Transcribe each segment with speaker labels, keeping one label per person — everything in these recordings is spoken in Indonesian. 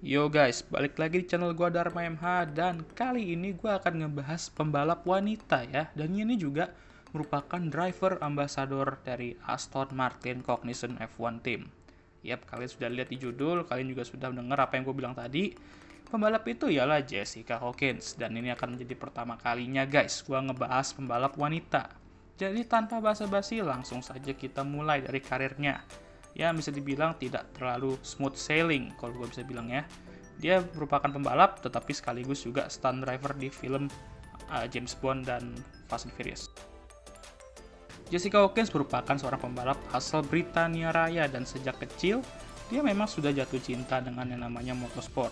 Speaker 1: Yo guys, balik lagi di channel gua Dharma MH dan kali ini gua akan ngebahas pembalap wanita ya. Dan ini juga merupakan driver ambassador dari Aston Martin Cognizant F1 Team. Yap, kalian sudah lihat di judul, kalian juga sudah mendengar apa yang gue bilang tadi. Pembalap itu ialah Jessica Hawkins dan ini akan menjadi pertama kalinya guys gua ngebahas pembalap wanita. Jadi tanpa basa-basi langsung saja kita mulai dari karirnya. Ya bisa dibilang tidak terlalu smooth sailing kalau gue bisa bilang ya. Dia merupakan pembalap tetapi sekaligus juga stunt driver di film James Bond dan Fast and Furious. Jessica Hawkins merupakan seorang pembalap asal Britania Raya dan sejak kecil dia memang sudah jatuh cinta dengan yang namanya motorsport.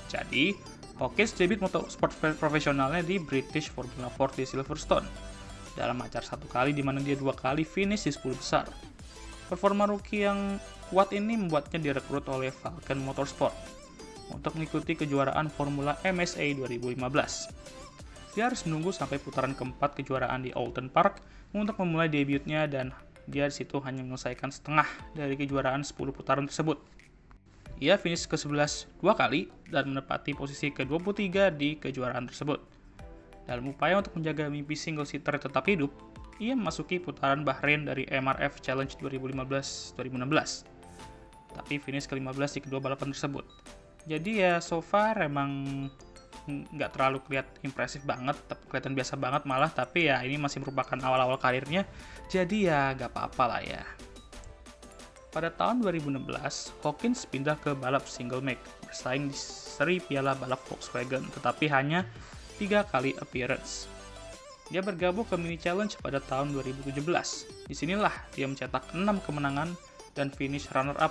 Speaker 1: Jadi, Hawkins debut motorsport profesionalnya di British Formula 4 di Silverstone dalam acara satu kali di mana dia 2 kali finish di 10 besar. Performa rookie yang kuat ini membuatnya direkrut oleh Falcon Motorsport untuk mengikuti kejuaraan Formula MSA 2015. Dia harus menunggu sampai putaran keempat kejuaraan di Oulton Park untuk memulai debutnya dan dia di situ hanya menyelesaikan setengah dari kejuaraan 10 putaran tersebut. Ia finish ke-11 2 kali dan menempati posisi ke-23 di kejuaraan tersebut. Dalam upaya untuk menjaga mimpi single seater tetap hidup, ia memasuki putaran Bahrain dari MRF Challenge 2015-2016. Tapi finish ke-15 di kedua balapan tersebut. Jadi ya so far emang nggak terlalu kelihatan impresif banget, kelihatan biasa banget malah, tapi ya ini masih merupakan awal-awal karirnya, jadi ya nggak apa-apa lah ya. Pada tahun 2016, Hawkins pindah ke balap single make, bersaing di seri piala balap Volkswagen, tetapi hanya 3 kali appearance. Dia bergabung ke Mini Challenge pada tahun 2017. Disinilah dia mencetak 6 kemenangan dan finish runner-up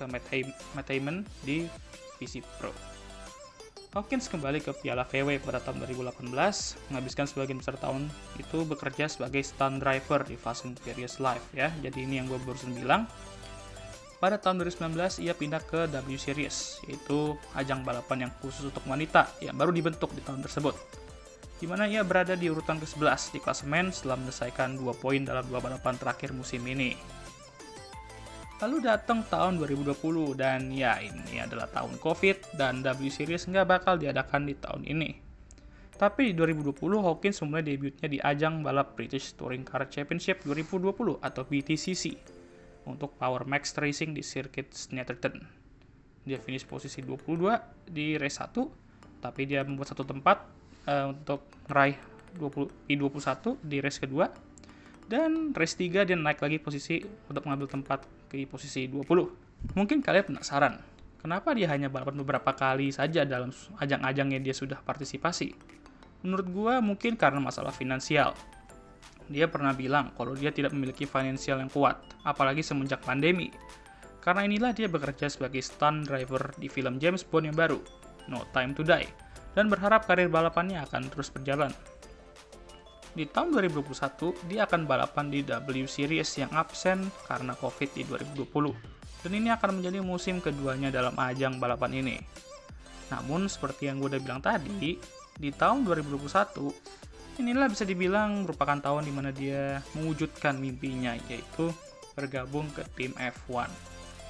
Speaker 1: ke Matt Damon di VC Pro. Hawkins kembali ke Piala VW pada tahun 2018, menghabiskan sebagian besar tahun itu bekerja sebagai stunt driver di Fast and Furious Live ya. Jadi ini yang gue barusan bilang. Pada tahun 2019 ia pindah ke W Series, yaitu ajang balapan yang khusus untuk wanita yang baru dibentuk di tahun tersebut, di mana ia berada di urutan ke-11 di klasemen setelah menyelesaikan 2 poin dalam 2 balapan terakhir musim ini. Lalu datang tahun 2020 dan ya ini adalah tahun COVID dan W Series nggak bakal diadakan di tahun ini. Tapi di 2020 Hawkins memulai debutnya di ajang balap British Touring Car Championship 2020 atau BTCC untuk Power Max Racing di sirkuit Snetterton. Dia finish posisi 22 di race 1, tapi dia membuat satu tempat untuk meraih P21 di race kedua, dan race 3 dia naik lagi posisi untuk mengambil tempat ke posisi 20. Mungkin kalian penasaran, kenapa dia hanya balapan beberapa kali saja dalam ajang-ajang yang dia sudah partisipasi? Menurut gua mungkin karena masalah finansial. Dia pernah bilang kalau dia tidak memiliki finansial yang kuat, apalagi semenjak pandemi. Karena inilah dia bekerja sebagai stunt driver di film James Bond yang baru, No Time to Die, dan berharap karir balapannya akan terus berjalan. Di tahun 2021, dia akan balapan di W Series yang absen karena COVID di 2020, dan ini akan menjadi musim keduanya dalam ajang balapan ini. Namun, seperti yang gue udah bilang tadi, di tahun 2021, inilah bisa dibilang merupakan tahun di mana dia mewujudkan mimpinya, yaitu bergabung ke tim F1.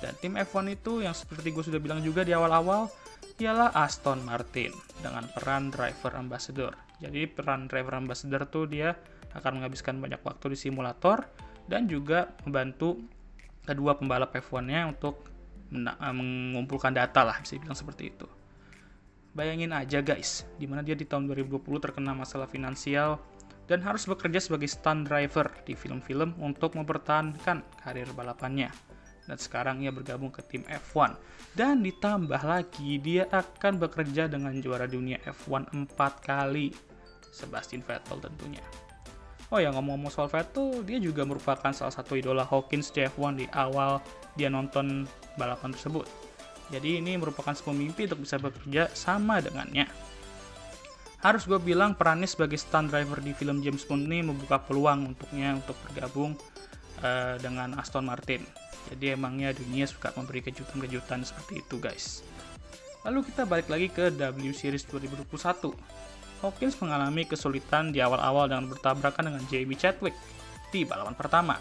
Speaker 1: Dan tim F1 itu yang seperti gue sudah bilang juga di awal-awal, ialah Aston Martin dengan peran driver ambassador. Jadi peran driver ambassador tuh dia akan menghabiskan banyak waktu di simulator dan juga membantu kedua pembalap F1-nya untuk mengumpulkan data lah, bisa dibilang seperti itu. Bayangin aja guys, dimana dia di tahun 2020 terkena masalah finansial dan harus bekerja sebagai stunt driver di film-film untuk mempertahankan karir balapannya. Dan sekarang ia bergabung ke tim F1. Dan ditambah lagi, dia akan bekerja dengan juara dunia F1 4 kali, Sebastian Vettel tentunya. Oh ya, ngomong-ngomong soal Vettel, dia juga merupakan salah satu idola Hawkins di F1 di awal dia nonton balapan tersebut. Jadi ini merupakan sebuah mimpi untuk bisa bekerja sama dengannya. Harus gue bilang perannya sebagai stunt driver di film James Bond ini membuka peluang untuknya untuk bergabung dengan Aston Martin. Jadi emangnya dunia suka memberi kejutan-kejutan seperti itu guys. Lalu kita balik lagi ke W Series 2021. Hawkins mengalami kesulitan di awal-awal dengan bertabrakan dengan Jamie Chadwick di balapan pertama.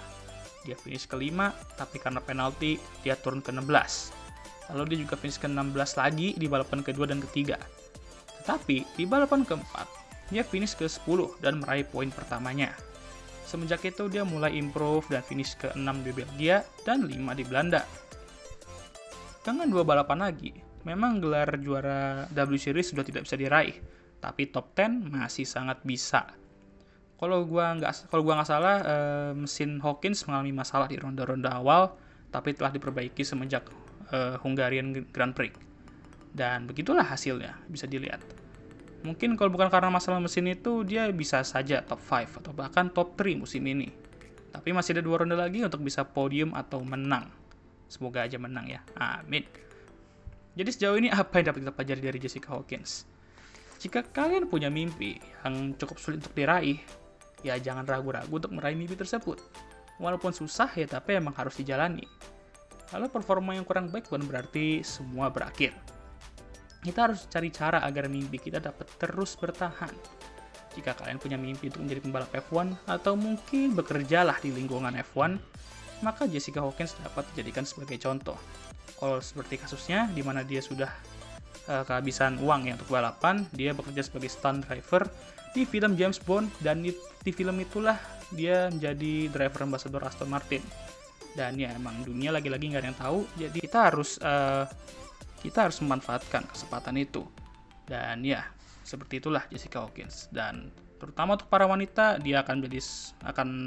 Speaker 1: Dia finish ke-5, tapi karena penalti dia turun ke-16. Lalu dia juga finish ke-16 lagi di balapan kedua dan ketiga. Tetapi di balapan keempat, dia finish ke-10 dan meraih poin pertamanya. Semenjak itu dia mulai improve dan finish ke-6 di Belgia dan 5 di Belanda. Dengan 2 balapan lagi, memang gelar juara W Series sudah tidak bisa diraih, tapi top 10 masih sangat bisa. Kalau gua nggak salah, mesin Hawkins mengalami masalah di ronde-ronde awal, tapi telah diperbaiki semenjak Hungarian Grand Prix. Dan begitulah hasilnya, bisa dilihat. Mungkin kalau bukan karena masalah mesin itu, dia bisa saja top 5 atau bahkan top 3 musim ini. Tapi masih ada 2 ronde lagi untuk bisa podium atau menang. Semoga aja menang ya, amin. Jadi sejauh ini apa yang dapat kita pelajari dari Jessica Hawkins? Jika kalian punya mimpi yang cukup sulit untuk diraih, ya jangan ragu-ragu untuk meraih mimpi tersebut. Walaupun susah ya, tapi emang harus dijalani. Kalau performa yang kurang baik bukan berarti semua berakhir. Kita harus cari cara agar mimpi kita dapat terus bertahan. Jika kalian punya mimpi untuk menjadi pembalap F1 atau mungkin bekerjalah di lingkungan F1, maka Jessica Hawkins dapat dijadikan sebagai contoh. Kalau seperti kasusnya, di mana dia sudah kehabisan uang ya untuk balapan, dia bekerja sebagai stunt driver di film James Bond, dan di film itulah dia menjadi driver ambassador Aston Martin. Dan ya emang dunia lagi-lagi nggak ada yang tahu, jadi kita harus memanfaatkan kesempatan itu. Dan ya, seperti itulah Jessica Hawkins. Dan terutama untuk para wanita, dia akan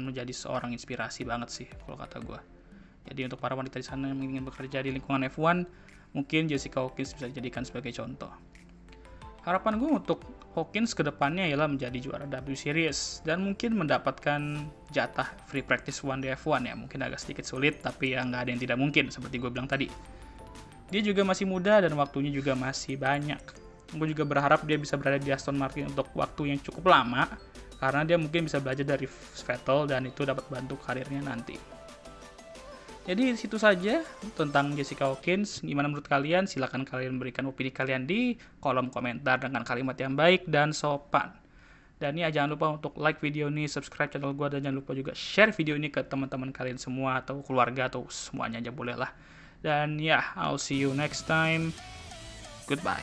Speaker 1: menjadi seorang inspirasi banget sih kalau kata gue. Jadi untuk para wanita di sana yang ingin bekerja di lingkungan F1, mungkin Jessica Hawkins bisa dijadikan sebagai contoh. Harapan gue untuk Hawkins ke depannya ialah menjadi juara W Series dan mungkin mendapatkan jatah free practice one di F1 ya. Mungkin agak sedikit sulit, tapi ya nggak ada yang tidak mungkin seperti gue bilang tadi. Dia juga masih muda dan waktunya juga masih banyak. Gue juga berharap dia bisa berada di Aston Martin untuk waktu yang cukup lama, karena dia mungkin bisa belajar dari Vettel dan itu dapat bantu karirnya nanti. Jadi situ saja tentang Jessica Hawkins. Gimana menurut kalian? Silahkan kalian berikan opini kalian di kolom komentar dengan kalimat yang baik dan sopan. Dan ya jangan lupa untuk like video ini, subscribe channel gue, dan jangan lupa juga share video ini ke teman-teman kalian semua atau keluarga atau semuanya aja boleh lah. Dan ya, I'll see you next time. Goodbye.